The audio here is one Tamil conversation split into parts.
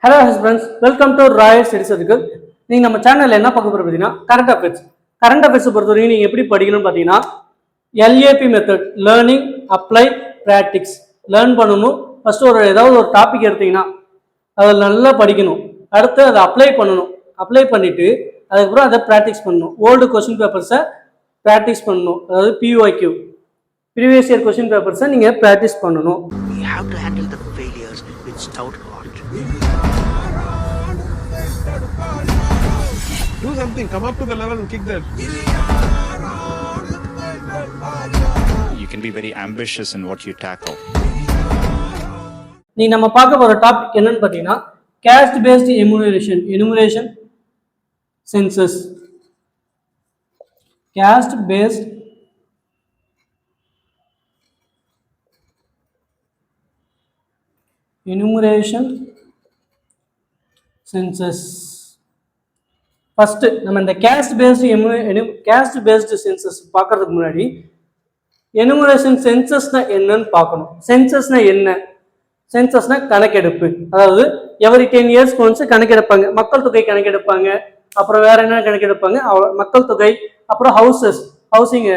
Hello friends, welcome to Royal Study Circle. நீங்க நம்ம சேனல்ல என்ன பார்க்க போறோம் பாத்தீங்கன்னா கரண்ட் அஃபேர்ஸ் பொறுத்தவரைக்கும் நீங்க எப்படி படிக்கணும்னு பாத்தீங்கன்னா LAP method learning apply practice learn பண்ணணும். ஃபர்ஸ்ட் ஏதாவது ஒரு டாபிக் எடுத்தீங்கன்னா அதை நல்லா படிக்கணும். அடுத்து அதை அப்ளை பண்ணணும். அப்ளை பண்ணிட்டு அதுக்கப்புறம் அதை ப்ராக்டிஸ் பண்ணணும். ஓல்டு கொஸ்டின் பேப்பர்ஸை ப்ராக்டிஸ் பண்ணணும். அதாவது PYQ ப்ரீவியஸ் இயர் கொஸ்டின் பேப்பர்ஸை நீங்க ப்ராக்டிஸ் பண்ணணும். We have to handle the failures with stout heart. Do something, come up to the level and kick that. You can be very ambitious in what you tackle. நீ நம்ம பார்க்க போற டாபிக் என்னன்னு பாத்தீங்கன்னா caste based enumeration census. Caste based enumeration census. First நம்ம இந்த caste based census பார்க்கறதுக்கு முன்னாடி enumeration censusனா என்னன்னு பார்க்கணும். சென்சஸ்னா என்ன? சென்சஸ்னா கணக்கெடுப்பு. அதாவது எவரி 10 இயர்ஸ்க்கு ஒன்ஸ் கணக்கெடுப்பாங்க. மக்கள் தொகை கணக்கெடுப்பாங்க. அப்புறம் வேற என்ன கணக்கெடுப்பாங்க? மக்கள் தொகை, அப்புறம் ஹவுசிங்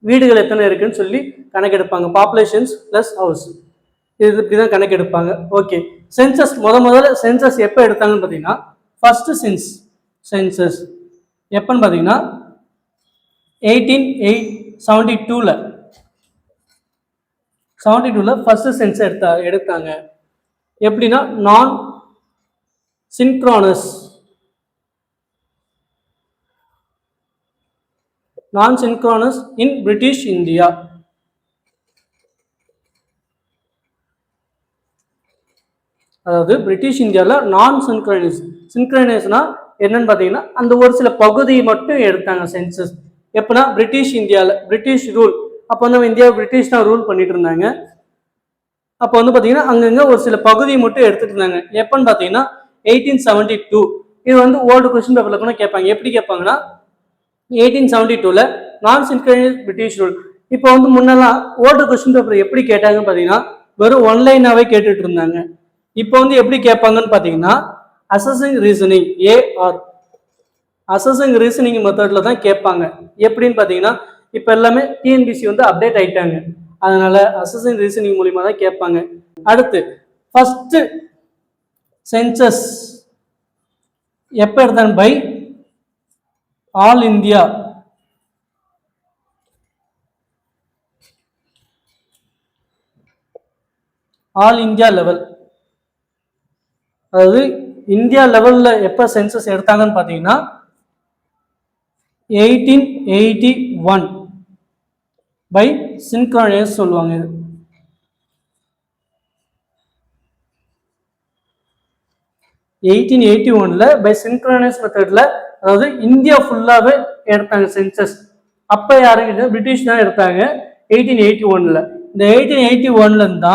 வீடுகள் எத்தனை இருக்குன்னு சொல்லி கணக்கெடுப்பாங்க. பாப்புலேஷன்ஸ் பிளஸ் ஹவுஸ், இது இப்படிதான் கணக்கெடுப்பாங்க. ஓகே, சென்சஸ் முதல்ல சென்சஸ் எப்போ எடுத்தாங்கன்னு பார்த்தீங்கன்னா ஃபர்ஸ்ட் சென்சஸ் எப்பன்னு பார்த்தீங்கன்னா 1872ல ஃபர்ஸ்ட் சென்சஸ் எடுத்தாங்க. எப்படின்னா நான் சின்க்ரோனஸ் இன் பிரிட்டிஷ் இந்தியா. அதாவது பிரிட்டிஷ் இந்தியாவில் நான் சின்க்ரனைஸ்னா என்னன்னு பார்த்தீங்கன்னா அந்த ஒரு சில பகுதியை மட்டும் எடுத்தாங்க சென்சஸ். எப்படின்னா பிரிட்டிஷ் இந்தியாவில் பிரிட்டிஷ் ரூல், அப்போ வந்து இந்தியாவை பிரிட்டிஷ் தான் ரூல் பண்ணிட்டு இருந்தாங்க. அப்போ வந்து பார்த்தீங்கன்னா அங்கங்கே ஒரு சில பகுதியை மட்டும் எடுத்துட்டு இருந்தாங்க. எப்பன்னு பார்த்தீங்கன்னா 1872. இது வந்து ஓல்டு கொஸ்டின் பேப்பர்ல கூட கேட்பாங்க. எப்படி கேட்பாங்கன்னா 1872ல நான் சின்க்ரனைஸ் பிரிட்டிஷ் ரூல். இப்போ வந்து முன்னெல்லாம் ஓல்டு கொஸ்டின் பேப்பர் எப்படி கேட்டாங்கன்னு பார்த்தீங்கன்னா வெறும் ஒன்லைனாவே கேட்டுட்டு இருந்தாங்க. இப்போ வந்து எப்படி கேட்பாங்கன்னு பார்த்தீங்கன்னா அசஸிங் ரீசனிங் அசஸிங் ரீசனிங் மெத்தட்ல தான் கேட்பாங்க. எப்படின்னு பார்த்தீங்கன்னா இப்போ எல்லாமே TNPSC வந்து அப்டேட் ஆயிட்டாங்க. அதனால அசஸிங் ரீசனிங் மூலியமா தான் கேட்பாங்க. அடுத்து ஃபர்ஸ்ட் சென்சஸ் எப்போ எடுத்தாங்க? By all India level. அதாவது இந்தியா லெவல்ல எப்ப சென்சஸ் எடுத்தாங்கன்னு பாத்தீங்கன்னா 1881 பை சின்க்ரோனைஸ் சொல்லுவாங்க. இது 1881ல பை சின்க்ரோனைஸ் மெத்தட்ல, அதாவது இந்தியா ஃபுல்லாவே எடுத்தாங்க சென்சஸ். அப்ப யாருங்க? பிரிட்டிஷ் தான் எடுத்தாங்க 1881ல. இந்த 1881ல இருந்தா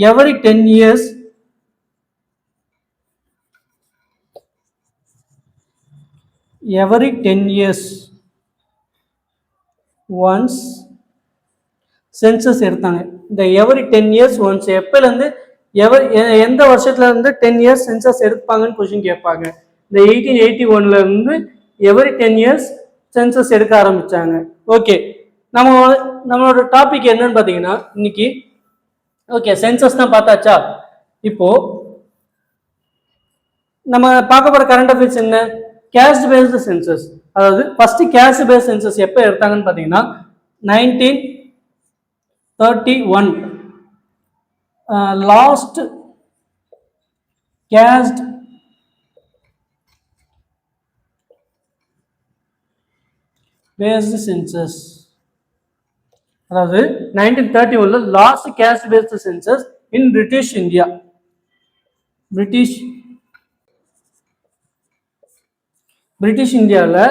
எவரி 10 இயர்ஸ் ஒன்ஸ் சென்சஸ் எடுத்தாங்க. இந்த எவரி 10 இயர்ஸ் ஒன்ஸ் எப்பலேருந்து எந்த வருஷத்துல இருந்து 10 இயர்ஸ் சென்சஸ் எடுப்பாங்கன்னு கொஸ்டின் கேட்பாங்க. இந்த 1881ல இருந்து எவரி 10 இயர்ஸ் சென்சஸ் எடுக்க ஆரம்பிச்சாங்க. ஓகே, நம்மளோட டாபிக் என்னன்னு பார்த்தீங்கன்னா இன்னைக்கு ஓகே சென்சஸ் தான் பார்த்தாச்சா. இப்போ நம்ம பார்க்க போற கரண்ட் அஃபேர்ஸ் என்ன? caste based census. அதாவது ஃபர்ஸ்ட் caste based census எப்போ எடுத்தாங்கன்னு பார்த்தீங்கன்னா 1931. லாஸ்ட் caste based census, அதாவது 1931ல last caste based census in British India. British இந்தியாவில்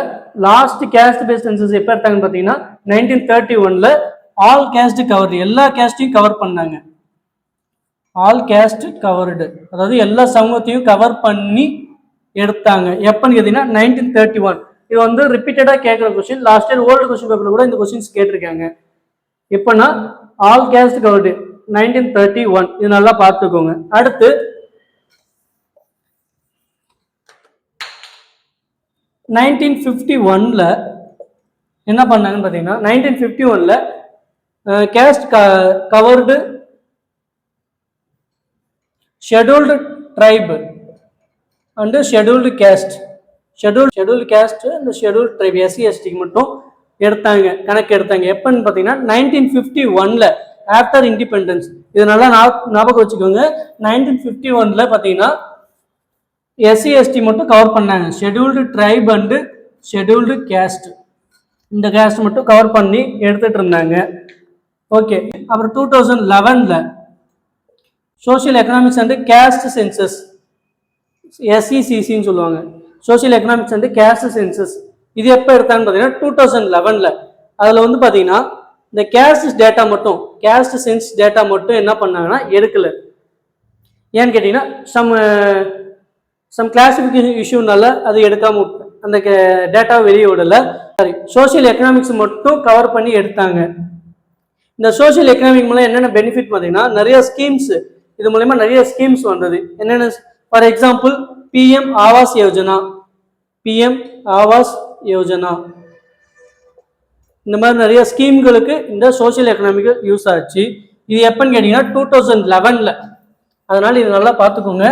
லாஸ்ட் கேஸ்ட் பேஸ்ட் சென்சஸ் எப்போ எடுத்தாங்கன்னு பார்த்தீங்கன்னா 1931ல ஆல் கேஸ்ட் கவர்டு, எல்லா கேஸ்டையும் கவர் பண்ணாங்க. ஆல் கேஸ்ட் கவர்டு, அதாவது எல்லா சமூகத்தையும் கவர் பண்ணி எடுத்தாங்க. எப்பன்னு கேட்டீங்கன்னா 1931. இது வந்து ரிப்பீட்டடாக கேட்குற question. Last year old question பேப்பர்ல கூட இந்த கொஸ்டின்ஸ் கேட்டிருக்காங்க. எப்பன்னா ஆல் கேஸ்ட் கவர்டு 1931. இது நல்லா பார்த்துக்கோங்க. அடுத்து 1951ல் என்ன பண்ணாங்கன்னு பார்த்தீங்கன்னா 1951ல் caste covered scheduled tribe and scheduled caste scheduled caste அந்த ஷெட்யூல்டு ட்ரைப் எஸ்சி எஸ்டிக்கு மட்டும் எடுத்தாங்க, கணக்கு எடுத்தாங்க. எப்பன்னு பார்த்தீங்கன்னா 1951ல் ஆஃப்டர் இண்டிபெண்டன்ஸ். இது நல்லா ஞாபகம் வச்சுக்கோங்க. 1951ல் பார்த்தீங்கன்னா எஸ்சி எஸ்டி மட்டும் கவர் பண்ணாங்க. Scheduled tribe and scheduled caste, இந்த கேஸ்ட் மட்டும் கவர் பண்ணி எடுத்துட்டு இருந்தாங்க. ஓகே, அப்புறம் 2011ல் social economics and caste census, எஸ்இசிசின்னு சொல்லுவாங்க, social economics and caste census. இது எப்போ எடுத்தாங்கன்னு பார்த்தீங்கன்னா 2011ல். அதில் வந்து பார்த்தீங்கன்னா இந்த கேஸ்ட் டேட்டா மட்டும், கேஸ்ட் சென்ஸ் டேட்டா மட்டும் என்ன பண்ணாங்கன்னா எடுக்கல. ஏன்னு கேட்டிங்கன்னா சம் கிளாசிஃபிகேஷன் இஷ்யூனால அது எடுக்காம அந்த டேட்டா வெளியே விடலை. சரி, சோஷியல் எக்கனாமிக்ஸ் மட்டும் கவர் பண்ணி எடுத்தாங்க. இந்த சோஷியல் எக்கனாமிக் மூலம் என்னென்ன பெனிஃபிட் பார்த்தீங்கன்னா நிறைய ஸ்கீம்ஸ், இது மூலமா நிறைய ஸ்கீம்ஸ் வந்தது. என்னென்ன? For example PM Awas Yojana, PM Awas Yojana, இந்த மாதிரி நிறைய ஸ்கீம்களுக்கு இந்த சோஷியல் எக்கனாமிக் யூஸ் ஆச்சு. இது எப்பன்னு கேட்டீங்கன்னா 2011ல். அதனால இது நல்லா பார்த்துக்கோங்க.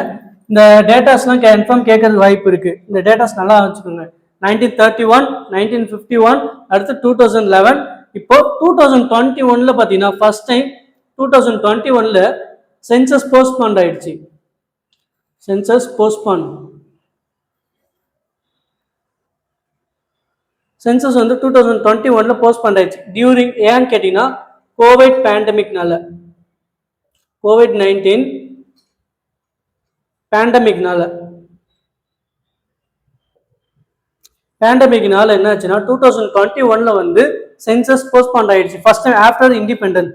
இந்த டேட்டாஸ்லாம் கன்ஃபார்ம் கேட்கறது வாய்ப்பு இருக்கு. இந்த டேட்டாஸ் நல்லா வச்சுக்கோங்க. 1931, 1951, அடுத்து 2011. இப்போ 2021ல் பார்த்தீங்கன்னா ஃபர்ஸ்ட் டைம் 2021ல் சென்சஸ் போஸ்ட்பாண்ட் ஆயிடுச்சு. சென்சஸ் போஸ்ட்பாண்ட், சென்சஸ் வந்து 2021ல் போஸ்ட்பாண்ட் ஆயிடுச்சு. டியூரிங் ஏன்னு கேட்டீங்கன்னா கோவிட் பேண்டமிக்னால, COVID-19 பேண்டமிக்னால என்ன ஆச்சுன்னா 2021ல் வந்து சென்சஸ் போஸ்ட்பாண்ட் ஆயிடுச்சு. First time after independence.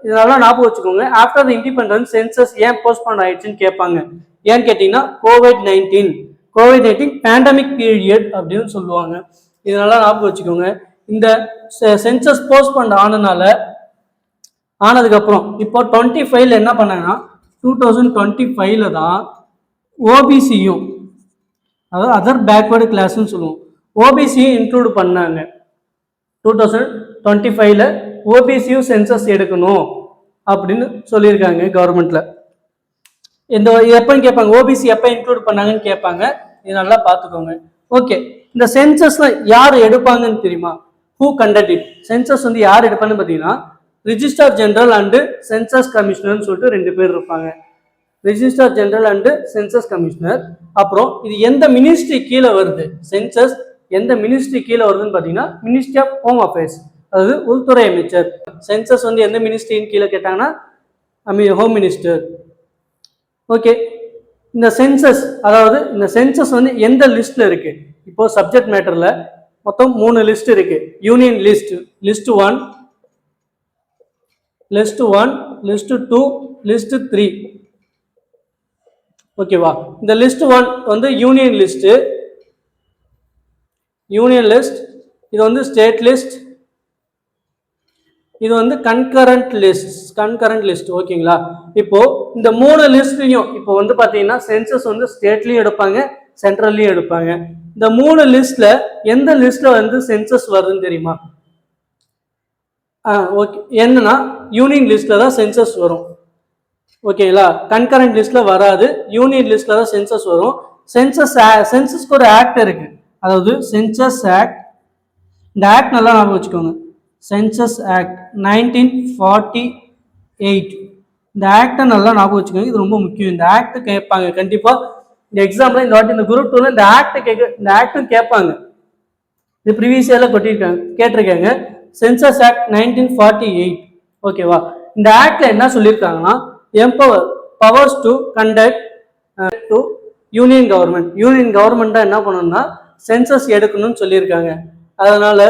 இதனால ஞாபகம் வச்சுக்கோங்க. ஆஃப்டர் இண்டிபெண்டன்ஸ் சென்சஸ் ஏன் போஸ்ட்பாண்ட் ஆயிடுச்சுன்னு கேட்பாங்க. ஏன்னு கேட்டீங்கன்னா கோவிட்-19 பேண்டமிக் பீரியட் அப்படின்னு சொல்லுவாங்க. இதனால ஞாபகம் வச்சுக்கோங்க. இந்த சென்சஸ் போஸ்ட்பாண்ட் ஆனதுக்கப்புறம் இப்போ 25ல் என்ன பண்ணாங்கன்னா 2025ல் தான் ஓபிசியும், அதாவது அதர் பேக்வேர்டு கிளாஸ்ன்னு சொல்லுவோம், ஓபிசியும் இன்க்ளூட் பண்ணாங்க. 2025ல் ஓபிசியும் சென்சஸ் எடுக்கணும் அப்படின்னு சொல்லியிருக்காங்க கவர்மெண்ட்ல. இந்த எப்பன்னு கேட்பாங்க, ஓபிசி எப்போ இன்க்ளூட் பண்ணாங்கன்னு கேட்பாங்க. இது நல்லா பார்த்துக்கோங்க. ஓகே, இந்த சென்சஸ்ல யார் எடுப்பாங்கன்னு தெரியுமா? Who conduct it? சென்சஸ் வந்து யார் எடுப்பாங்கன்னு பார்த்தீங்கன்னா ரிஜிஸ்ட்ரார் ஜெனரல் அண்டு சென்சஸ் கமிஷனர்னு சொல்லிட்டு 2 பேர் இருப்பாங்க. Registrar general and census commissioner. அப்புறம் இது எந்த மினிஸ்ட்ரி கீழே வருது? சென்சஸ் எந்த மினிஸ்ட்ரி கீழே வருதுன்னு பார்த்தீங்கன்னா மினிஸ்ட்ரி ஆஃப் ஹோம் அஃபேர்ஸ், அதாவது உள்துறை அமைச்சர். சென்சஸ் வந்து எந்த மினிஸ்ட்ரின்னு கீழே கேட்டாங்கன்னா ஹோம் மினிஸ்டர். ஓகே, இந்த சென்சஸ், அதாவது இந்த சென்சஸ் வந்து எந்த லிஸ்ட்ல இருக்கு? இப்போ சப்ஜெக்ட் மேட்டர்ல மொத்தம் 3 லிஸ்ட் இருக்கு. Union list, list 1, list 2, list 3. ஓகேவா? இந்த லிஸ்ட் 1 வந்து யூனியன் லிஸ்ட், இது வந்து ஸ்டேட் லிஸ்ட், இது வந்து கன்கரண்ட் லிஸ்ட். ஓகேங்களா? இப்போ இந்த 3 லிஸ்ட்லயும் இப்போ வந்து பாத்தீங்கன்னா சென்சஸ் வந்து ஸ்டேட்லயும் எடுப்பாங்க, சென்ட்ரல்லையும் எடுப்பாங்க. இந்த 3 லிஸ்ட்ல எந்த லிஸ்ட்ல வந்து சென்சஸ் வருதுன்னு தெரியுமா? ஓகே, என்னன்னா யூனியன் லிஸ்ட்ல தான் சென்சஸ் வரும். ஓகேங்களா? கன்கரண்ட் லிஸ்ட்ல வராது, யூனியன் லிஸ்ட்ல தான் சென்சஸ் வரும். சென்சஸ்க்கு ஒரு ஆக்ட் இருக்கு, அதாவது சென்சஸ் ஆக்ட். இந்த ஆக்ட் நல்லா ஞாபகம் வச்சுக்கோங்க. Census act 1948. இந்த ஆக்டை நல்லா ஞாபகம் வச்சுக்கோங்க, இது ரொம்ப முக்கியம். இந்த ஆக்ட் கேட்பாங்க கண்டிப்பா இந்த எக்ஸாம்ல. இந்த வாட்டி இந்த குரூப் 2ல இந்த ஆக்டும் கேட்பாங்க. இது ப்ரீவியஸ் இயர்ல கேட்டிருக்காங்க. Census act 1948. ஓகேவா? இந்த ஆக்ட்ல என்ன சொல்லியிருக்காங்கன்னா powers to conduct to union government தான் என்ன பண்ணணும்னா சென்சஸ் எடுக்கணும்னு சொல்லியிருக்காங்க. அதனால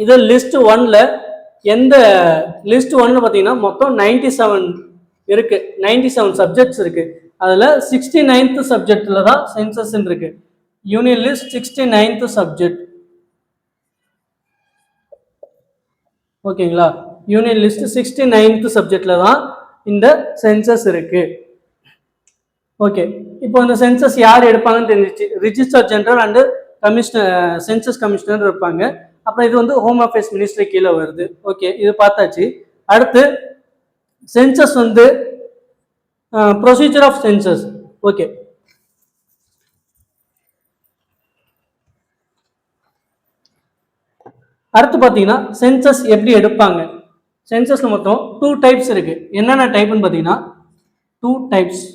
இது லிஸ்ட் 1ல எந்த லிஸ்ட் 1ல பார்த்தீங்கன்னா மொத்தம் 97 இருக்கு, 97 சப்ஜெக்ட்ஸ் இருக்கு. அதுல 69th சப்ஜெக்ட்ல தான் சென்சஸ் இருக்கு. Union list 69th subject. ஓகேங்களா? யூனியன் லிஸ்ட் 69th சப்ஜெக்ட்ல தான் இந்த சென்சஸ் இருக்கு. ஓகே, இப்போ இந்த சென்சஸ் யார் எடுப்பாங்கன்னு தெரிஞ்சிச்சு. Register general and commissioner, census commissioner இருப்பாங்க. அப்புறம் இது வந்து ஹோம் அஃபேர்ஸ் மினிஸ்ட்ரி கீழே வருது. ஓகே, இது பார்த்தாச்சு. அடுத்து சென்சஸ் வந்து ப்ரொசீஜர் ஆஃப் சென்சஸ். ஓகே, அடுத்து பார்த்தீங்கன்னா சென்சஸ் எப்படி எடுப்பாங்க. சென்சஸ்ல மொத்தம் 2 டைப்ஸ் இருக்கு. என்னென்ன டைப்னு பார்த்தீங்கன்னா 2 டைப்ஸ்.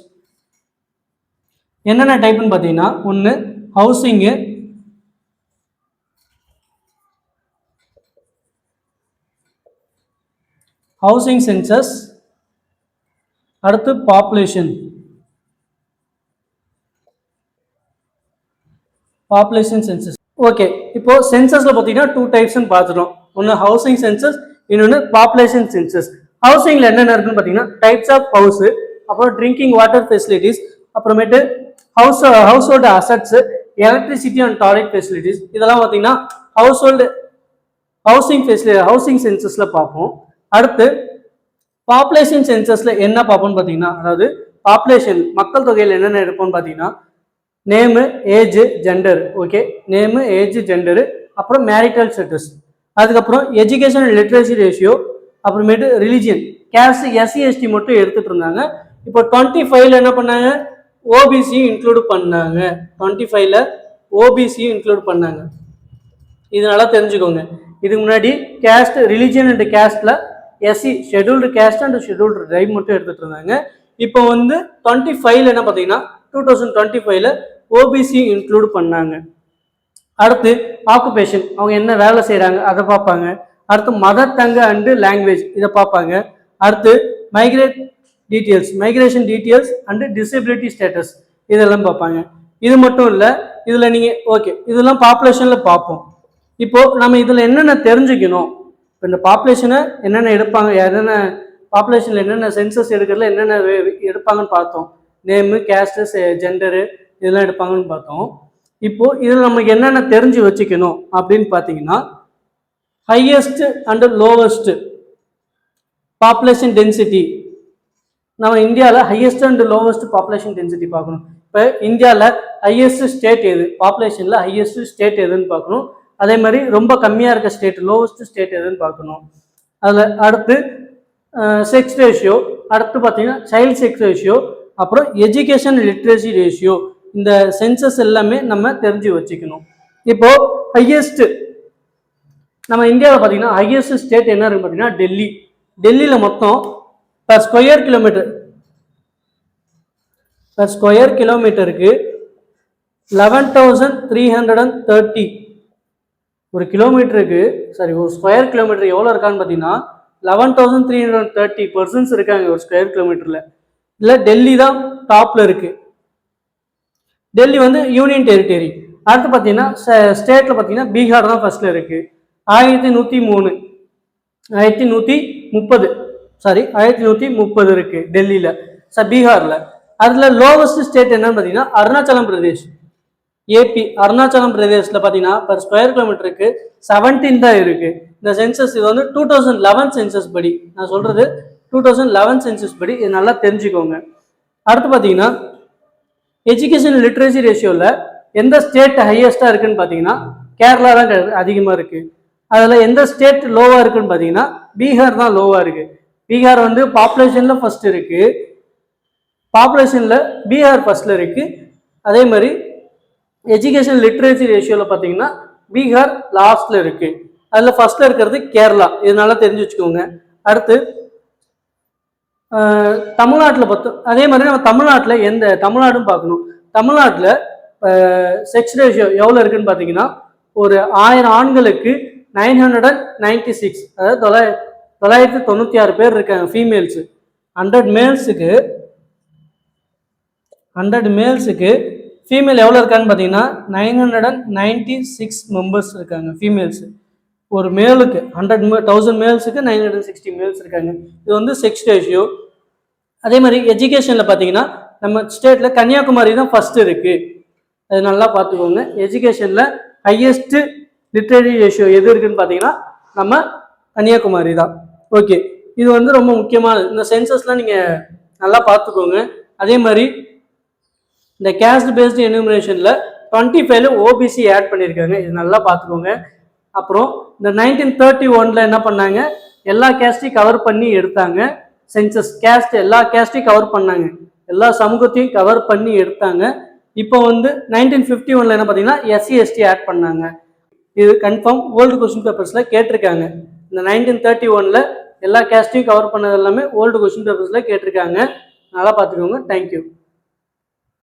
என்னென்ன டைப்னு பார்த்தீங்கன்னா ஒன்று ஹவுசிங்கு, ஹவுசிங் சென்சஸ், அடுத்து பாப்புலேஷன் சென்சஸ். ஓகே, இப்போ சென்சஸ்ல பார்த்தீங்கன்னா 2 டைப்ஸ்னு பார்த்துட்டோம். ஒன்று ஹவுசிங் சென்சஸ், இன்னொன்று பாப்புலேஷன் சென்சஸ். ஹவுசிங்ல என்னென்ன இருக்குன்னு பார்த்தீங்கன்னா டைப்ஸ் ஆஃப் ஹவுஸ், அப்புறம் ட்ரிங்கிங் வாட்டர் ஃபெசிலிட்டிஸ், அப்புறமேட்டு household assets, electricity and toilet facilities. இதெல்லாம் பார்த்தீங்கன்னா ஹவுசிங் சென்சஸ்ல பார்ப்போம். அடுத்து பாப்புலேஷன் சென்சஸ்ல என்ன பார்ப்போம்னு பார்த்தீங்கன்னா, அதாவது பாப்புலேஷன் மக்கள் தொகையில் என்னென்ன எடுப்போம்னு பார்த்தீங்கன்னா name, age, gender. Okay, name, age, gender, அப்புறம் மேரிட்டல் ஸ்டேட்டஸ், அதுக்கப்புறம் எஜுகேஷன் அண்ட் லிட்ரேசி ரேஷியோ, அப்புறமேட்டு ரிலிஜியன், கேஸ்ட், எஸ்சி எஸ்டி மட்டும் எடுத்துட்டு இருந்தாங்க. இப்போ 25ல என்ன பண்ணாங்க, ஓபிசி இன்க்ளூட் பண்ணாங்க. 25ல ஓபிசி இன்க்ளூட் பண்ணாங்க. இதனால தெரிஞ்சுக்கோங்க. இதுக்கு முன்னாடி கேஸ்ட், ரிலிஜியன் அண்ட் கேஸ்ட்ல SC, scheduled caste and scheduled tribe மட்டும் எடுத்துட்டு இருந்தாங்க. இப்போ வந்து 25ல என்ன பார்த்தீங்கன்னா 2025ல ஓபிசி இன்க்ளூட் பண்ணாங்க. அடுத்து ஆக்குபேஷன், அவங்க என்ன வேலை செய்கிறாங்க அதை பார்ப்பாங்க. அடுத்து மதர் டங் அண்டு லாங்குவேஜ், இதை பார்ப்பாங்க. அடுத்து migration details and disability status, இதெல்லாம் பார்ப்பாங்க. இது மட்டும் இல்லை, இதில் நீங்கள் ஓகே இதெல்லாம் பாப்புலேஷனில் பார்ப்போம். இப்போது நம்ம இதில் என்னென்ன தெரிஞ்சுக்கணும், இப்போ இந்த பாப்புலேஷனை என்னென்ன எடுப்பாங்க, என்னென்ன பாப்புலேஷனில் என்னென்ன சென்சஸ் எடுக்கிறதுல என்னென்ன எடுப்பாங்கன்னு பார்த்தோம். நேமு, கேஸ்ட்டு, ஜெண்டரு, இதெல்லாம் எடுப்பாங்கன்னு பார்த்தோம். இப்போது இதில் நமக்கு என்னென்ன தெரிஞ்சு வச்சுக்கணும் அப்படின்னு பார்த்தீங்கன்னா highest and lowest population density. நம்ம இந்தியாவில் highest and lowest population density பார்க்கணும். இப்போ இந்தியாவில் ஹையஸ்ட் ஸ்டேட் எது, பாப்புலேஷனில் ஹையஸ்ட் ஸ்டேட் எதுன்னு பார்க்கணும். அதே மாதிரி ரொம்ப கம்மியாக இருக்க ஸ்டேட், லோவஸ்ட் ஸ்டேட் எதுன்னு பார்க்கணும். அதில் அடுத்து செக்ஸ் ரேஷியோ, அடுத்து பார்த்தீங்கன்னா சைல்டு செக்ஸ் ரேஷியோ, அப்புறம் எஜுகேஷன் லிட்ரேசி ரேஷியோ. இந்த சென்சஸ் எல்லாமே நம்ம தெரிஞ்சு வச்சுக்கணும். இப்போ ஹையஸ்ட் நம்ம இந்தியாவில் பார்த்தீங்கன்னா ஹையஸ்ட் ஸ்டேட் என்ன இருக்குன்னு பார்த்தீங்கன்னா டெல்லி. டெல்லியில் மொத்தம் பர் ஸ்கொயர் கிலோமீட்டருக்கு 11,330. ஒரு கிலோமீட்டருக்கு ஒரு ஸ்கொயர் கிலோமீட்டர் எவ்வளோ இருக்கான்னு பார்த்தீங்கன்னா 11,330 பர்சன்ஸ் இருக்காங்க ஒரு ஸ்கொயர் கிலோமீட்டரில். இல்லை டெல்லி தான் டாப்பில் இருக்குது. டெல்லி வந்து யூனியன் டெரிட்டரி. அடுத்து பார்த்தீங்கன்னா ஸ்டேட்டில் பார்த்தீங்கன்னா பீகார் தான் ஃபர்ஸ்ட்ல இருக்குது. 1130 இருக்குது டெல்லியில், பீகாரில். அதில் லோவஸ்ட் ஸ்டேட் என்னன்னு பார்த்தீங்கன்னா அருணாச்சலம் பிரதேஷ், ஏபி. அருணாச்சலம் பிரதேஷில் பார்த்தீங்கன்னா பர் ஸ்கொயர் கிலோமீட்டருக்கு 17 தான் இருக்குது. இந்த சென்சஸ் இது வந்து 2011 சென்சஸ் படி, நான் சொல்கிறது 2011 சென்சஸ் படி, இது நல்லா தெரிஞ்சுக்கோங்க. அடுத்து பார்த்தீங்கன்னா எஜுகேஷன் லிட்ரேசி ரேஷியோவில் எந்த ஸ்டேட் ஹையஸ்ட்டாக இருக்குன்னு பார்த்தீங்கன்னா கேரளா தான் அதிகமாக இருக்குது. அதில் எந்த ஸ்டேட் லோவாக இருக்குன்னு பார்த்தீங்கன்னா பீகார் தான் லோவாக இருக்குது. பீகார் வந்து பாப்புலேஷனில் ஃபர்ஸ்ட் இருக்குது, பாப்புலேஷனில் பீகார் ஃபர்ஸ்ட்ல இருக்குது. அதே மாதிரி எஜுகேஷன் லிட்ரேசி ரேஷியோவில் பார்த்தீங்கன்னா பீகார் லாஸ்ட்ல இருக்குது. அதில் ஃபர்ஸ்ட்ல இருக்கிறது கேரளா, இதனால தெரிஞ்சு வச்சுக்கோங்க. அடுத்து தமிழ்நாட்டில் பார்த்தோம். அதே மாதிரி நம்ம தமிழ்நாட்டில் தமிழ்நாடும் பார்க்கணும். தமிழ்நாட்டில் செக்ஸ் ரேஷியோ எவ்வளோ இருக்குன்னு பார்த்தீங்கன்னா ஒரு 1000 ஆண்களுக்கு 996, அதாவது 996 பேர் இருக்காங்க ஃபீமேல்ஸு. 100 மேல்ஸுக்கு ஃபீமேல் எவ்வளோ இருக்கான்னு பார்த்தீங்கன்னா 996 மெம்பர்ஸ் இருக்காங்க ஃபீமேல்ஸு. ஒரு மேலுக்கு 1000 மேல்ஸுக்கு 960 மேல்ஸ் இருக்காங்க. இது வந்து செக்ஸ் ரேஷியோ. அதே மாதிரி எஜுகேஷனில் பார்த்தீங்கன்னா நம்ம ஸ்டேட்டில் கன்னியாகுமரி தான் ஃபர்ஸ்ட் இருக்குது, அது நல்லா பார்த்துக்கோங்க. எஜுகேஷனில் ஹையஸ்ட் லிட்ரரி ரேஷியோ எது இருக்குன்னு பார்த்தீங்கன்னா நம்ம கன்னியாகுமரி தான். ஓகே, இது வந்து ரொம்ப முக்கியமான இந்த சென்சஸ்லாம் நீங்கள் நல்லா பார்த்துக்கோங்க. அதே மாதிரி இந்த கேஸ்ட் பேஸ்டு எனுமரேஷனில் 25ல ஓபிசி ஆட் பண்ணியிருக்காங்க, இது நல்லா பார்த்துக்கோங்க. அப்புறம் இந்த 1931 என்ன பண்ணாங்க, எல்லா கேஸ்டையும் கவர் பண்ணி எடுத்தாங்க. சென்சஸ் கேஸ்ட் எல்லா கேஸ்டையும் கவர் பண்ணாங்க, எல்லா சமூகத்தையும் கவர் பண்ணி எடுத்தாங்க. இப்போ வந்து 1951 என்ன பார்த்தீங்கன்னா எஸ்சி எஸ்டி ஆட் பண்ணாங்க. இது கன்ஃபார்ம் ஓல்டு கொஸ்டின் பேப்பர்ஸில் கேட்டிருக்காங்க. இந்த 1931 எல்லா கேஸ்டையும் கவர் பண்ணது எல்லாமே ஓல்டு கொஸ்டின் பேப்பர்ஸில் கேட்டிருக்காங்க, நல்லா பார்த்துக்கோங்க. தேங்க்யூ.